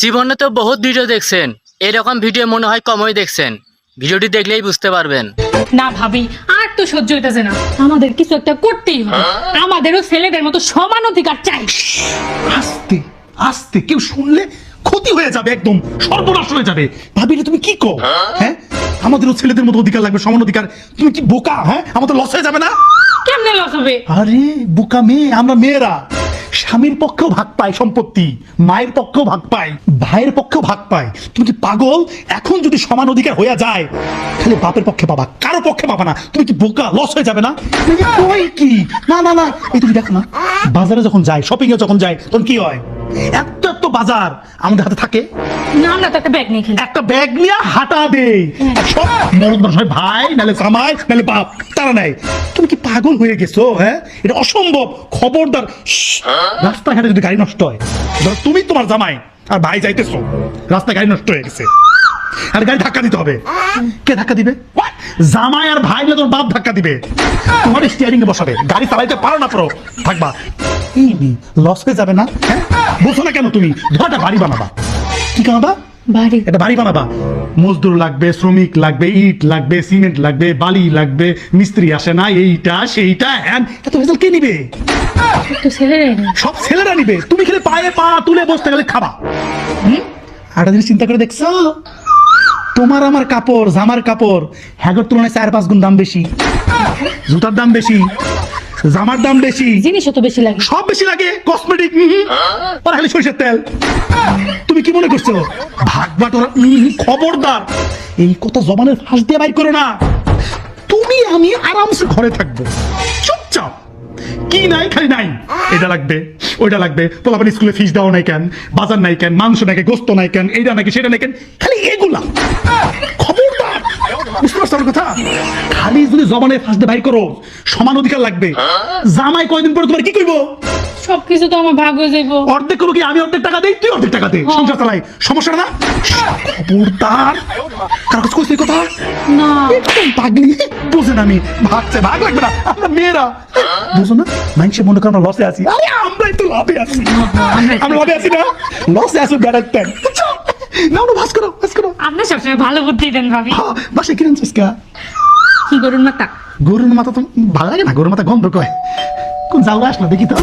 জীবনে তো বহুত ভিডিও দেখছেন, এরকম ভিডিও মনে হয় কমই দেখছেন। ভিডিওটি দেখলেই বুঝতে পারবেন। না ভাবি, আর তো সহ্য হইতেছে না, আমাদের কিছু একটা করতেই হবে। আমাদেরও ছেলেদের মতো সমান অধিকার চাই। আস্তে আস্তে, কেউ শুনলে ক্ষতি হয়ে যাবে, একদম সর্বনাশ হয়ে যাবে। ভাবিলে তুমি কি কো? হ্যাঁ, আমাদেরও ছেলেদের মতো অধিকার লাগবে, সমান অধিকার। তুমি কি বোকা? হ্যাঁ, আমাদের লস হয়ে যাবে না? কেমনে লস হবে? আরে বোকা মেয়ে, আমরা মেয়েরা স্বামীর পক্ষেও ভাগ পাই সম্পত্তি, মায়ের পক্ষেও ভাগ পাই, ভাইয়ের পক্ষেও ভাগ পাই। তুমি কি পাগল? এখন যদি সমান অধিকার হয়ে যায়, তাহলে বাপের পক্ষে পাবা, কারো পক্ষে পাবা না। তুমি কি বোকা? লস হয়ে যাবে না? কই কি না না না, এই তুমি দেখো না, বাজারে যখন যায়, শপিং এ যখন যায়, তখন কি হয়? এত এত বাজার আমাদের হাতে থাকে, না, আমরা তো একটা ব্যাগ নিয়ে খেলি। একটা ব্যাগ নিয়ে হাঁটা দে, সব মরদ মানুষ হয়, ভাই নাহলে জামাই নাহলে বাপ, তারা নাই। তুমি কি পাগল হয়ে গেছো? হ্যাঁ, এটা অসম্ভব। খবরদার, রাস্তাঘাটে যদি গাড়ি নষ্ট হয়, ধরো তুমি তোমার জামাই আর ভাই যাইতেছো, রাস্তায় গাড়ি নষ্ট হয়ে গেছে, আর গাড়ি ধাক্কা দিতে হবে। কে ধাক্কা দিবে? জামাই আর ভাই না, তোর বাপ ধাক্কা দিবে। তোমার স্টিয়ারিং এ বসাবে, গাড়ি চালাইতে পারো না, পারো থাকবা, লস হয়ে যাবে না? হ্যাঁ, বুঝছো না কেন? তুমি ধরো বাড়ি বানাবা, কি কামাবা? বাড়ি। এটা বাড়ি বানাবা, মজদুর লাগবে, শ্রমিক লাগবে, ইট লাগবে, সিমেন্ট লাগবে, বালি লাগবে, মিস্ত্রি আসে না, এইটা সেইটা, হ্যান, এত ভেজাল কে নিবে? তো ছেলেরাই না। সব ছেলেরা নিবে। তুমি খেলে পায়ে পা তুলে বসতে গেলে খাবা। একটা জিনিস চিন্তা করে দেখছো? তোমার আমার কাপড়, জামার কাপড় হ্যাগর তুলনায় 4-5 গুণ দাম বেশি, জুতার দাম বেশি, জামার দাম বেশি, জিনিসও তো বেশি লাগে। সব বেশি লাগে, কসমেটিক, আর খালি সরিষার তেল। তুমি কি মনে করছো ভাগ বাটোরা? খবরদার, এই কথা জবানের ফাঁস দিয়ে বাইর করো না। তুমি আমি আরামসে ঘরে থাকবো, চুপচাপ, কি নাই খালি নাই, এটা লাগবে ওইটা লাগবে, পোলাপান স্কুলে ফিস দেওয়া নাই কেন, বাজার নাই কেন, মাংস নাই কেন, গোস্ত নাই কেন, এইটা নাকি সেটা নাই কেন, খালি এগুলা। খবরদার, বুঝতে পারছো আমার কথা? খালি যদি জবানের ফাঁস দিয়ে বাইর করো, সমান অধিকার লাগবে। জামাই কয়দিন পরে তোমার কি কইবো? সবকিছু তো আমার ভাগ হয়ে যাইবো। অর্ধেক করবো কি? আমি অর্ধেক টাকা দেই, তুই অর্ধেক টাকা দে, সংসার চালাই, সমস্যা না? খবরদার, কারো কাছে কইছিস এই কথা? না, একদম পাগলি, বুঝেন আমি ভাগছে, ভাগ লাগবে না, আমরা মেয়েরা বুঝো না, মানুষে মনে করে আমরা লসে আছি। আরে আমরাই তো লাভে আছি, আমরা লাভে আছি না? লসে আছো বেড়াতেন, না না, ভাস করো, ভাস করো। আপনি সবসময় ভালো বুদ্ধি দেন ভাবি। হ্যাঁ, বাসে কিনেন চিস্কা? গরুর মাথা। গরুর মাথা তো ভালো লাগে না, গরুর মাথা গন্ধ কয়। কোন জাউরা আসলো দেখি তো।